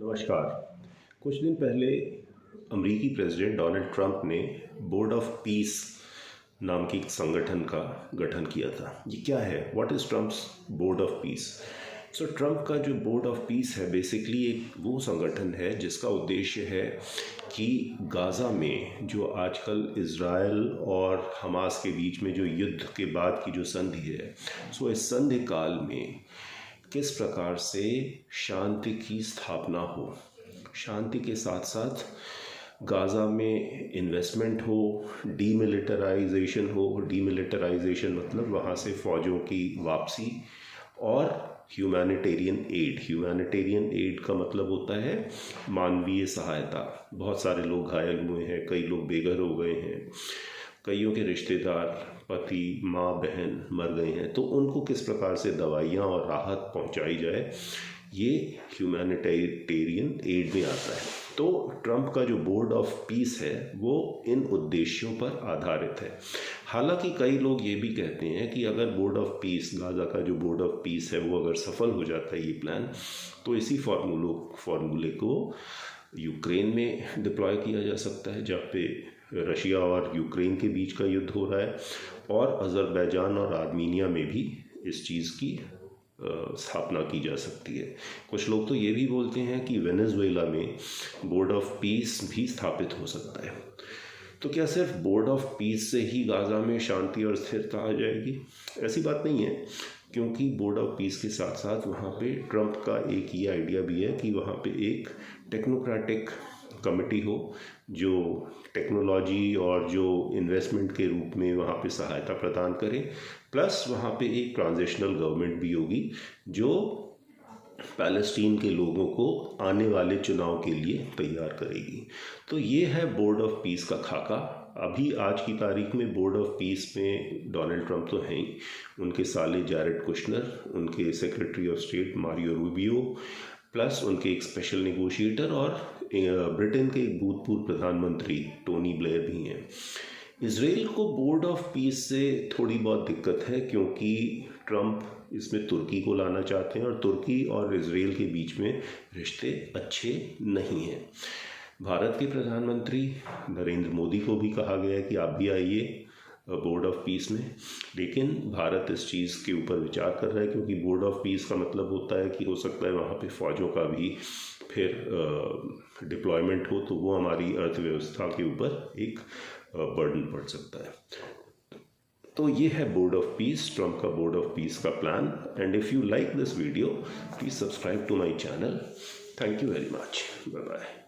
नमस्कार। कुछ दिन पहले अमेरिकी प्रेसिडेंट डोनाल्ड ट्रंप ने बोर्ड ऑफ पीस नाम की एक संगठन का गठन किया था। ये क्या है? What is Trump's board of piece? So Trump का जो बोर्ड ऑफ पीस है बेसिकली एक वो संगठन है जिसका उद्देश्य है कि गाज़ा में जो आजकल इज़राइल और हमास के बीच में जो युद्ध के बाद की जो संधि है, सो इस संधि काल में किस प्रकार से शांति की स्थापना हो, शांति के साथ साथ गाज़ा में इन्वेस्टमेंट हो, डीमिलिटराइजेशन हो। डीमिलिटराइजेशन मतलब वहाँ से फ़ौजों की वापसी, और ह्यूमैनिटेरियन एड का मतलब होता है मानवीय सहायता। बहुत सारे लोग घायल हुए हैं, कई लोग बेघर हो गए हैं, कईयों के रिश्तेदार, पति, माँ, बहन मर गए हैं, तो उनको किस प्रकार से दवाइयाँ और राहत पहुँचाई जाए, ये ह्यूमैनिटेरियन एड में आता है। तो ट्रंप का जो बोर्ड ऑफ पीस है वो इन उद्देश्यों पर आधारित है। हालांकि कई लोग ये भी कहते हैं कि अगर बोर्ड ऑफ पीस, गाज़ा का जो बोर्ड ऑफ पीस है वो अगर सफल हो जाता है ये प्लान, तो इसी फार्मूले को यूक्रेन में डिप्लॉय किया जा सकता है, जहाँ पे रशिया और यूक्रेन के बीच का युद्ध हो रहा है, और अज़रबैजान और आर्मीनिया में भी इस चीज़ की स्थापना की जा सकती है। कुछ लोग तो ये भी बोलते हैं कि वेनेजुएला में बोर्ड ऑफ पीस भी स्थापित हो सकता है। तो क्या सिर्फ बोर्ड ऑफ पीस से ही गाज़ा में शांति और स्थिरता आ जाएगी? ऐसी बात नहीं है, क्योंकि बोर्ड ऑफ पीस के साथ साथ वहाँ पे ट्रंप का एक ये आइडिया भी है कि वहाँ पे एक टेक्नोक्रेटिक कमेटी हो जो टेक्नोलॉजी और जो इन्वेस्टमेंट के रूप में वहाँ पे सहायता प्रदान करे, प्लस वहाँ पे एक ट्रांजिशनल गवर्नमेंट भी होगी जो पैलेस्टीन के लोगों को आने वाले चुनाव के लिए तैयार करेगी। तो ये है बोर्ड ऑफ पीस का खाका। अभी आज की तारीख में बोर्ड ऑफ पीस में डोनाल्ड ट्रंप तो हैं ही, उनके साले जैरेड कुशनर, उनके secretary of state Mario Rubio, plus उनके एक स्पेशल नेगोशिएटर, और ब्रिटेन के एक भूतपूर्व प्रधानमंत्री टोनी ब्लेयर भी हैं। इजराइल को बोर्ड ऑफ पीस से थोड़ी बहुत दिक्कत है, क्योंकि ट्रंप इसमें तुर्की को लाना चाहते हैं और तुर्की और इजराइल के बीच में रिश्ते अच्छे नहीं हैं। भारत के प्रधानमंत्री नरेंद्र मोदी को भी कहा गया है कि आप भी आइए बोर्ड ऑफ पीस में, लेकिन भारत इस चीज़ के ऊपर विचार कर रहा है, क्योंकि बोर्ड ऑफ पीस का मतलब होता है कि हो सकता है वहाँ पे फ़ौजों का भी फिर डिप्लॉयमेंट हो, तो वो हमारी अर्थव्यवस्था के ऊपर एक बर्डन पड़ सकता है। तो ये है बोर्ड ऑफ पीस, ट्रंप का बोर्ड ऑफ पीस का plan. And if you like this video, please subscribe to my channel. Thank you very much. Bye bye.